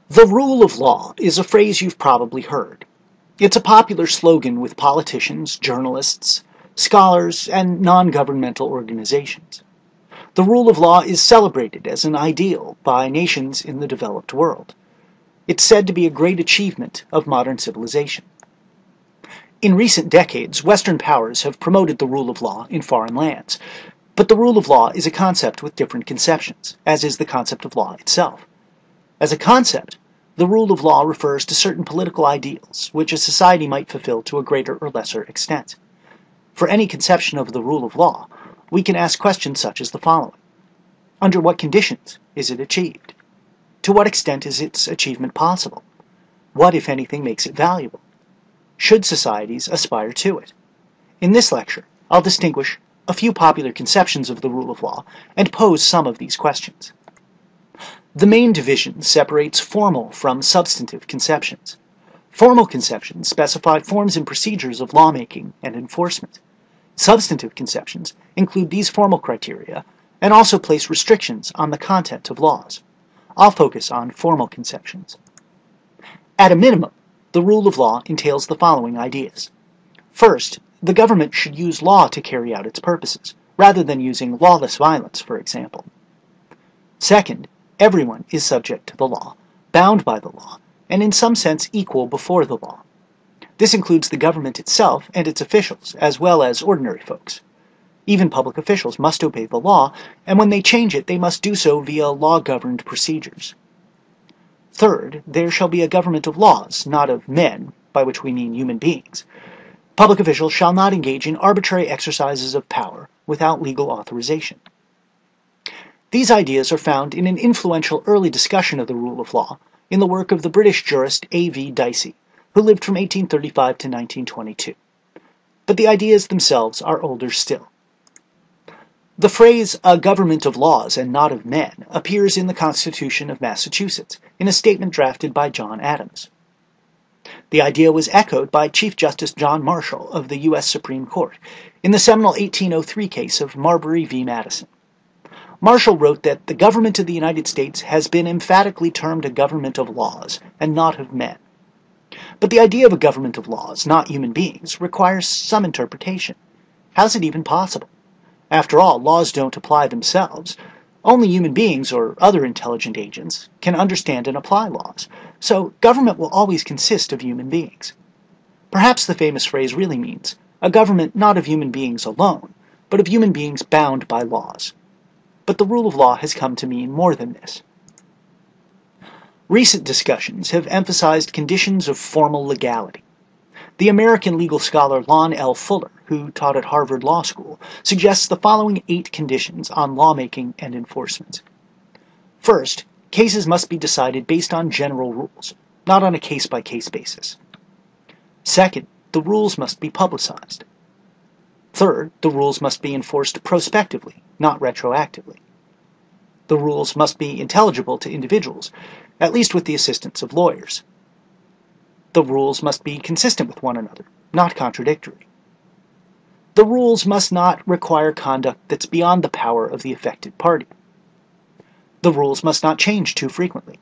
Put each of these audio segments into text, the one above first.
The rule of law is a phrase you've probably heard. It's a popular slogan with politicians, journalists, scholars, and non-governmental organizations. The rule of law is celebrated as an ideal by nations in the developed world. It's said to be a great achievement of modern civilization. In recent decades, Western powers have promoted the rule of law in foreign lands, but the rule of law is a concept with different conceptions, as is the concept of law itself. As a concept, the rule of law refers to certain political ideals which a society might fulfill to a greater or lesser extent. For any conception of the rule of law, we can ask questions such as the following. Under what conditions is it achieved? To what extent is its achievement possible? What, if anything, makes it valuable? Should societies aspire to it? In this lecture, I'll distinguish a few popular conceptions of the rule of law and pose some of these questions. The main division separates formal from substantive conceptions. Formal conceptions specify forms and procedures of lawmaking and enforcement. Substantive conceptions include these formal criteria and also place restrictions on the content of laws. I'll focus on formal conceptions. At a minimum, the rule of law entails the following ideas. First, the government should use law to carry out its purposes, rather than using lawless violence, for example. Second, everyone is subject to the law, bound by the law, and in some sense equal before the law. This includes the government itself and its officials, as well as ordinary folks. Even public officials must obey the law, and when they change it, they must do so via law-governed procedures. Third, there shall be a government of laws, not of men, by which we mean human beings. Public officials shall not engage in arbitrary exercises of power without legal authorization. These ideas are found in an influential early discussion of the rule of law in the work of the British jurist A.V. Dicey, who lived from 1835 to 1922. But the ideas themselves are older still. The phrase, "a government of laws and not of men," appears in the Constitution of Massachusetts in a statement drafted by John Adams. The idea was echoed by Chief Justice John Marshall of the U.S. Supreme Court in the seminal 1803 case of Marbury v. Madison. Marshall wrote that the government of the United States has been emphatically termed a government of laws and not of men. But the idea of a government of laws, not human beings, requires some interpretation. How is it even possible? After all, laws don't apply themselves. Only human beings or other intelligent agents can understand and apply laws, so government will always consist of human beings. Perhaps the famous phrase really means a government not of human beings alone, but of human beings bound by laws. But the rule of law has come to mean more than this. Recent discussions have emphasized conditions of formal legality. The American legal scholar Lon L. Fuller, who taught at Harvard Law School, suggests the following 8 conditions on lawmaking and enforcement. First, cases must be decided based on general rules, not on a case-by-case basis. Second, the rules must be publicized. Third, the rules must be enforced prospectively, not retroactively. The rules must be intelligible to individuals, at least with the assistance of lawyers. The rules must be consistent with one another, not contradictory. The rules must not require conduct that's beyond the power of the affected party. The rules must not change too frequently.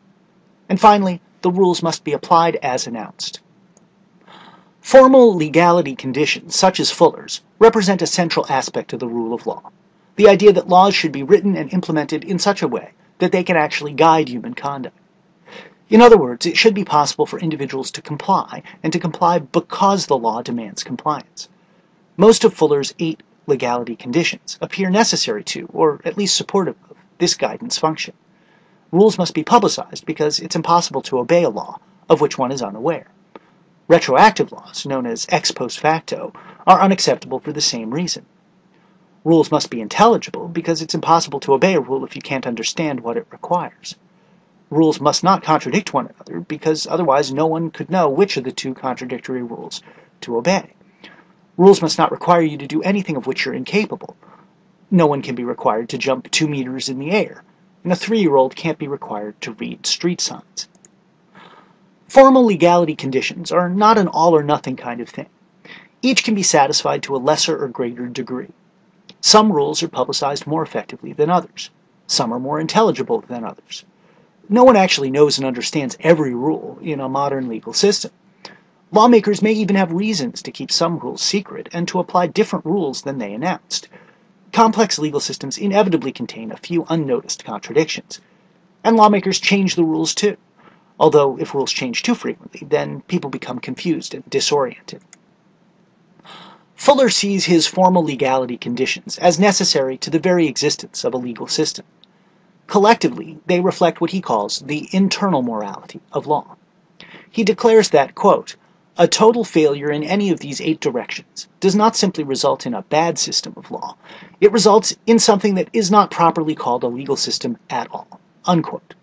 And finally, the rules must be applied as announced. Formal legality conditions, such as Fuller's, represent a central aspect of the rule of law. The idea that laws should be written and implemented in such a way that they can actually guide human conduct. In other words, it should be possible for individuals to comply, and to comply because the law demands compliance. Most of Fuller's 8 legality conditions appear necessary to, or at least supportive of, this guidance function. Rules must be publicized because it's impossible to obey a law of which one is unaware. Retroactive laws, known as ex post facto, are unacceptable for the same reason. Rules must be intelligible because it's impossible to obey a rule if you can't understand what it requires. Rules must not contradict one another because otherwise no one could know which of the 2 contradictory rules to obey. Rules must not require you to do anything of which you're incapable. No one can be required to jump 2 meters in the air, and a 3-year-old can't be required to read street signs. Formal legality conditions are not an all-or-nothing kind of thing. Each can be satisfied to a lesser or greater degree. Some rules are publicized more effectively than others. Some are more intelligible than others. No one actually knows and understands every rule in a modern legal system. Lawmakers may even have reasons to keep some rules secret and to apply different rules than they announced. Complex legal systems inevitably contain a few unnoticed contradictions. And lawmakers change the rules too. Although, if rules change too frequently, then people become confused and disoriented. Fuller sees his formal legality conditions as necessary to the very existence of a legal system. Collectively, they reflect what he calls the internal morality of law. He declares that, quote, "A total failure in any of these 8 directions does not simply result in a bad system of law. It results in something that is not properly called a legal system at all." Unquote.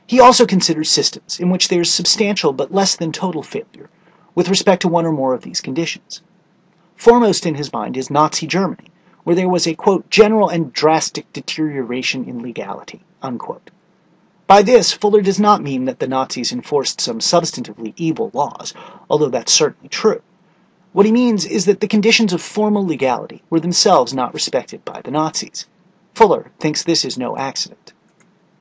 He also considers systems in which there is substantial but less than total failure with respect to one or more of these conditions. Foremost in his mind is Nazi Germany, where there was a, quote, "general and drastic deterioration in legality," unquote. By this, Fuller does not mean that the Nazis enforced some substantively evil laws, although that's certainly true. What he means is that the conditions of formal legality were themselves not respected by the Nazis. Fuller thinks this is no accident.